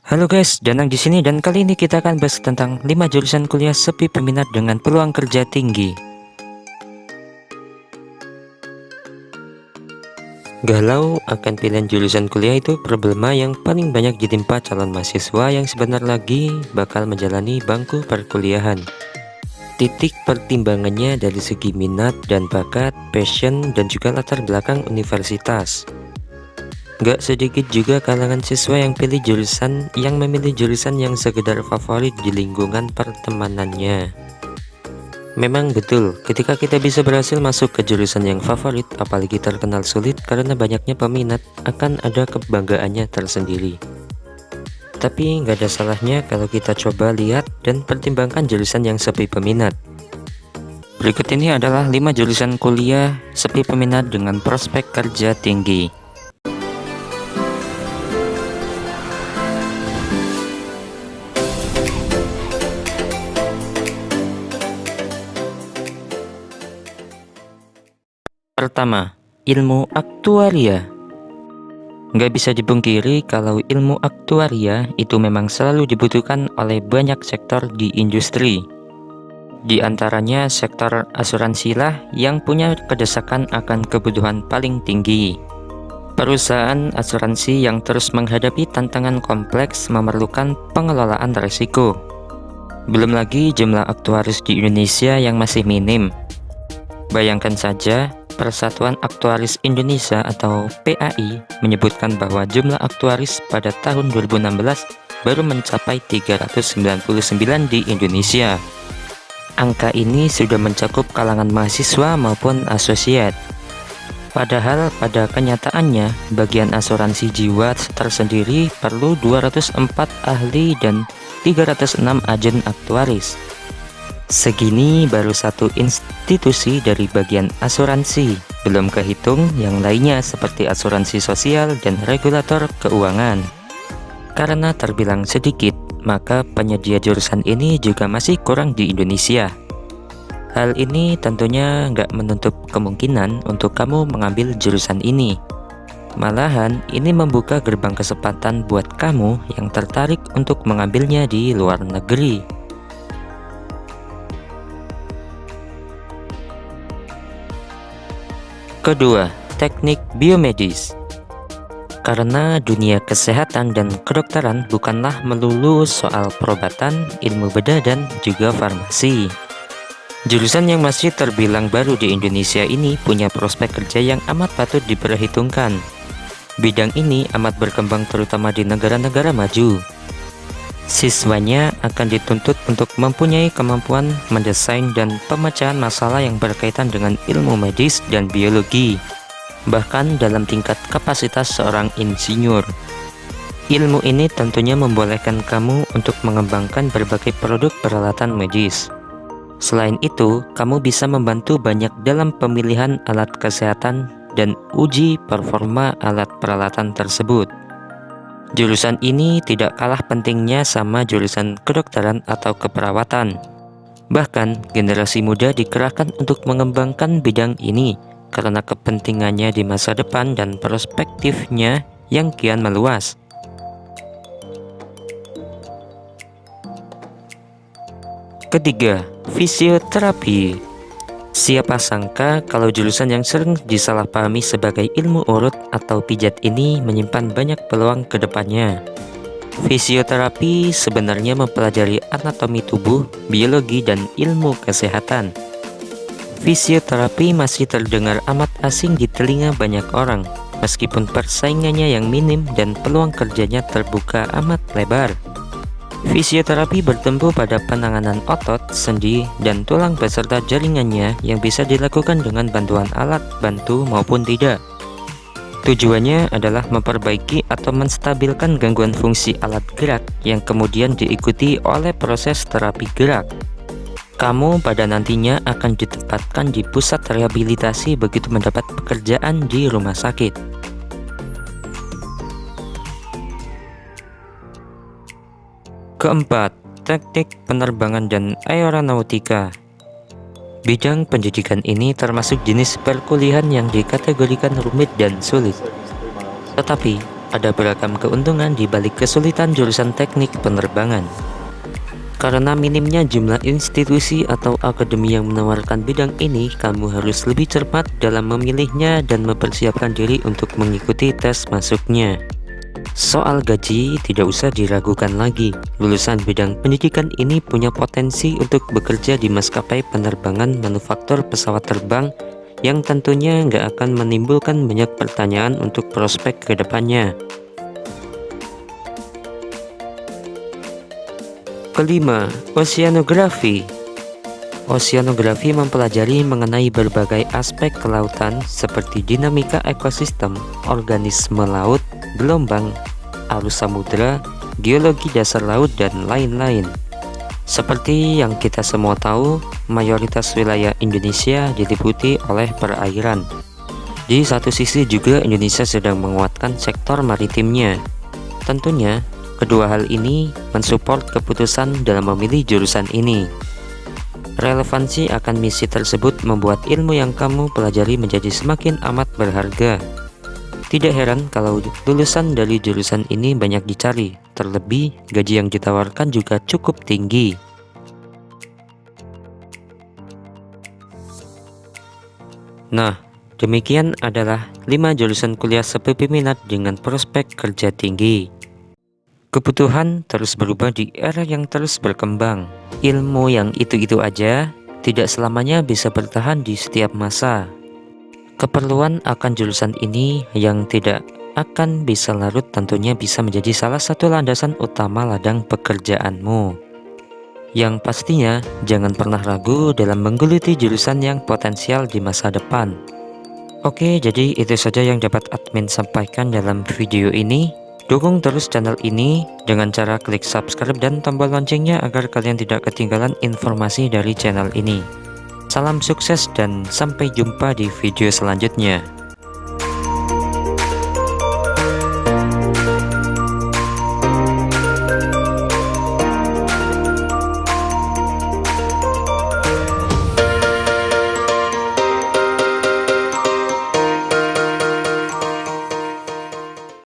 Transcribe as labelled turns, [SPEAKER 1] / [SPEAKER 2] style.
[SPEAKER 1] Halo guys, Danang di sini dan kali ini kita akan bahas tentang 5 jurusan kuliah sepi peminat dengan peluang kerja tinggi. Galau akan pilihan jurusan kuliah itu problema yang paling banyak ditimpa calon mahasiswa yang sebentar lagi bakal menjalani bangku perkuliahan. Titik pertimbangannya dari segi minat dan bakat, passion, dan juga latar belakang universitas. Gak sedikit juga kalangan siswa yang memilih jurusan yang sekedar favorit di lingkungan pertemanannya. Memang betul, ketika kita bisa berhasil masuk ke jurusan yang favorit, apalagi terkenal sulit karena banyaknya peminat, akan ada kebanggaannya tersendiri. Tapi nggak ada salahnya kalau kita coba lihat dan pertimbangkan jurusan yang sepi peminat. Berikut ini adalah 5 jurusan kuliah sepi peminat dengan prospek kerja tinggi. Pertama, ilmu aktuaria. Nggak bisa dipungkiri kalau ilmu aktuaria itu memang selalu dibutuhkan oleh banyak sektor di industri. Di antaranya sektor asuransi lah yang punya kedesakan akan kebutuhan paling tinggi. Perusahaan asuransi yang terus menghadapi tantangan kompleks memerlukan pengelolaan risiko. Belum lagi jumlah aktuaris di Indonesia yang masih minim. Bayangkan saja, Persatuan Aktuaris Indonesia atau PAI menyebutkan bahwa jumlah aktuaris pada tahun 2016 baru mencapai 399 di Indonesia. Angka ini sudah mencakup kalangan mahasiswa maupun asosiat. Padahal pada kenyataannya, bagian asuransi jiwa tersendiri perlu 204 ahli dan 306 agen aktuaris. Segini baru satu institusi dari bagian asuransi, belum kehitung yang lainnya seperti asuransi sosial dan regulator keuangan. Karena terbilang sedikit, maka penyedia jurusan ini juga masih kurang di Indonesia. Hal ini tentunya nggak menutup kemungkinan untuk kamu mengambil jurusan ini. Malahan, ini membuka gerbang kesempatan buat kamu yang tertarik untuk mengambilnya di luar negeri. Kedua, teknik biomedis. Karena dunia kesehatan dan kedokteran bukanlah melulu soal perobatan, ilmu bedah, dan juga farmasi. Jurusan yang masih terbilang baru di Indonesia ini punya prospek kerja yang amat patut diperhitungkan. Bidang ini amat berkembang terutama di negara-negara maju. Siswanya akan dituntut untuk mempunyai kemampuan mendesain dan pemecahan masalah yang berkaitan dengan ilmu medis dan biologi, bahkan dalam tingkat kapasitas seorang insinyur. Ilmu ini tentunya membolehkan kamu untuk mengembangkan berbagai produk peralatan medis. Selain itu, kamu bisa membantu banyak dalam pemilihan alat kesehatan dan uji performa alat peralatan tersebut. Jurusan ini tidak kalah pentingnya sama jurusan kedokteran atau keperawatan. Bahkan, generasi muda dikerahkan untuk mengembangkan bidang ini karena kepentingannya di masa depan dan perspektifnya yang kian meluas. Ketiga, fisioterapi. Siapa sangka kalau jurusan yang sering disalahpahami sebagai ilmu urut atau pijat ini menyimpan banyak peluang ke depannya. Fisioterapi sebenarnya mempelajari anatomi tubuh, biologi, dan ilmu kesehatan. Fisioterapi masih terdengar amat asing di telinga banyak orang, meskipun persaingannya yang minim dan peluang kerjanya terbuka amat lebar. Fisioterapi bertumpu pada penanganan otot, sendi, dan tulang beserta jaringannya yang bisa dilakukan dengan bantuan alat bantu maupun tidak. Tujuannya adalah memperbaiki atau menstabilkan gangguan fungsi alat gerak yang kemudian diikuti oleh proses terapi gerak. Kamu pada nantinya akan ditempatkan di pusat rehabilitasi begitu mendapat pekerjaan di rumah sakit. Keempat, teknik penerbangan dan aeronautika. Bidang pendidikan ini termasuk jenis perkuliahan yang dikategorikan rumit dan sulit. Tetapi, Ada beragam keuntungan di balik kesulitan jurusan teknik penerbangan. Karena minimnya jumlah institusi atau akademi yang menawarkan bidang ini, kamu harus lebih cermat dalam memilihnya dan mempersiapkan diri untuk mengikuti tes masuknya. Soal gaji tidak usah diragukan lagi. Lulusan bidang pendidikan ini punya potensi untuk bekerja di maskapai penerbangan manufaktur pesawat terbang yang tentunya nggak akan menimbulkan banyak pertanyaan untuk prospek ke depannya. Kelima, oceanografi. Oceanografi mempelajari mengenai berbagai aspek kelautan seperti dinamika ekosistem, organisme laut, gelombang, arus samudera, geologi dasar laut, dan lain-lain. Seperti yang kita semua tahu, mayoritas wilayah Indonesia diliputi oleh perairan. Di satu sisi juga Indonesia sedang menguatkan sektor maritimnya. Tentunya, kedua hal ini mensupport keputusan dalam memilih jurusan ini. Relevansi akan misi tersebut membuat ilmu yang kamu pelajari menjadi semakin amat berharga. Tidak heran kalau lulusan dari jurusan ini banyak dicari, terlebih gaji yang ditawarkan juga cukup tinggi. Nah, demikian adalah 5 jurusan kuliah seperti minat dengan prospek kerja tinggi. Kebutuhan terus berubah di era yang terus berkembang. Ilmu yang itu-itu aja tidak selamanya bisa bertahan di setiap masa. Keperluan akan jurusan ini yang tidak akan bisa larut tentunya bisa menjadi salah satu landasan utama ladang pekerjaanmu. Yang pastinya jangan pernah ragu dalam menggeluti jurusan yang potensial di masa depan. Oke, jadi itu saja yang dapat admin sampaikan dalam video ini. Dukung terus channel ini dengan cara klik subscribe dan tombol loncengnya agar kalian tidak ketinggalan informasi dari channel ini. Salam sukses dan sampai jumpa di video selanjutnya.